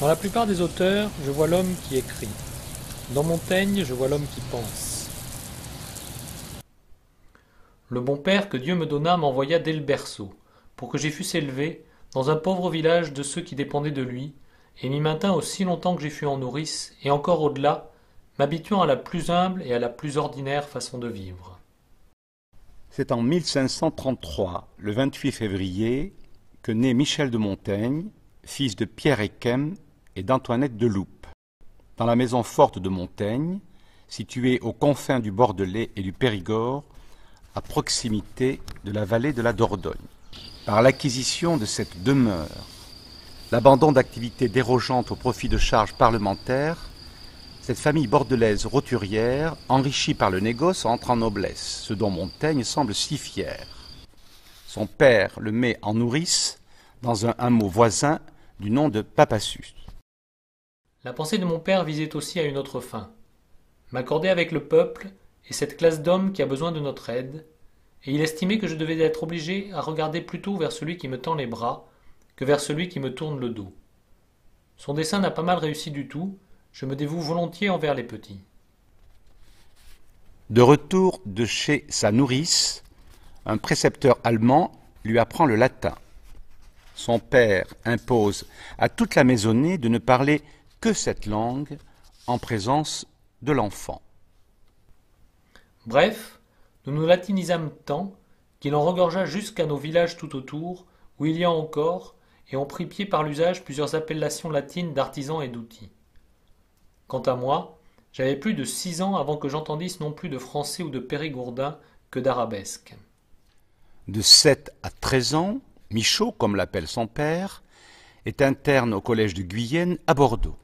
Dans la plupart des auteurs, je vois l'homme qui écrit. Dans Montaigne, je vois l'homme qui pense. Le bon père que Dieu me donna m'envoya dès le berceau, pour que j'y fusse élevé, dans un pauvre village de ceux qui dépendaient de lui, et m'y maintint aussi longtemps que j'y fus en nourrice, et encore au-delà, m'habituant à la plus humble et à la plus ordinaire façon de vivre. C'est en 1533, le 28 février, que naît Michel de Montaigne, fils de Pierre Esquem et d'Antoinette de Loupe, dans la maison forte de Montaigne, située aux confins du Bordelais et du Périgord, à proximité de la vallée de la Dordogne. Par l'acquisition de cette demeure, l'abandon d'activités dérogeantes au profit de charges parlementaires, cette famille bordelaise roturière, enrichie par le négoce, entre en noblesse, ce dont Montaigne semble si fier. Son père le met en nourrice dans un hameau voisin du nom de Papassus. La pensée de mon père visait aussi à une autre fin, m'accorder avec le peuple et cette classe d'hommes qui a besoin de notre aide, et il estimait que je devais être obligé à regarder plutôt vers celui qui me tend les bras que vers celui qui me tourne le dos. Son dessein n'a pas mal réussi du tout, je me dévoue volontiers envers les petits. De retour de chez sa nourrice, un précepteur allemand lui apprend le latin. Son père impose à toute la maisonnée de ne parler que cette langue en présence de l'enfant. Bref, nous nous latinisâmes tant qu'il en regorgea jusqu'à nos villages tout autour, où il y a encore, et on prit pied par l'usage plusieurs appellations latines d'artisans et d'outils. Quant à moi, j'avais plus de 6 ans avant que j'entendisse non plus de français ou de périgourdin que d'arabesque. De 7 à 13 ans, Michaud, comme l'appelle son père, est interne au collège de Guyenne à Bordeaux.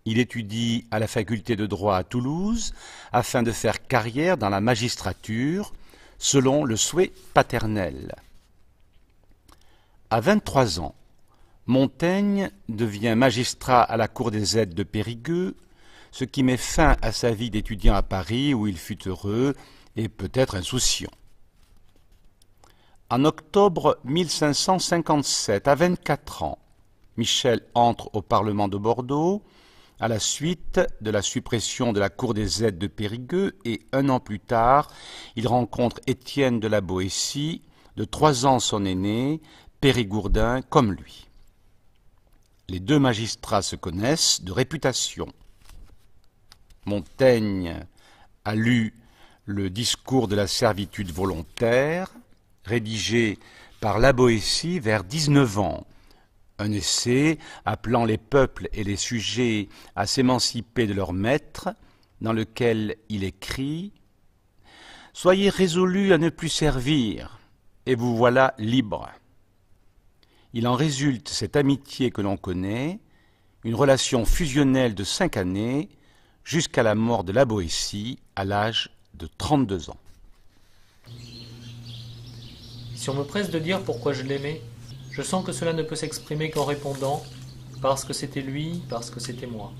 Il étudie à la faculté de droit à Toulouse afin de faire carrière dans la magistrature selon le souhait paternel. À 23 ans, Montaigne devient magistrat à la cour des aides de Périgueux, ce qui met fin à sa vie d'étudiant à Paris où il fut heureux et peut-être insouciant. En octobre 1557, à 24 ans, Michel entre au Parlement de Bordeaux à la suite de la suppression de la cour des aides de Périgueux et 1 an plus tard, il rencontre Étienne de la Boétie, de 3 ans son aîné, périgourdin comme lui. Les deux magistrats se connaissent de réputation. Montaigne a lu le discours de la servitude volontaire, rédigé par la Boétie vers 19 ans, un essai appelant les peuples et les sujets à s'émanciper de leur maître, dans lequel il écrit « Soyez résolus à ne plus servir, et vous voilà libres. » Il en résulte cette amitié que l'on connaît, une relation fusionnelle de 5 années, jusqu'à la mort de la Boétie à l'âge de 32 ans. Si on me presse de dire pourquoi je l'aimais, je sens que cela ne peut s'exprimer qu'en répondant « parce que c'était lui, parce que c'était moi ».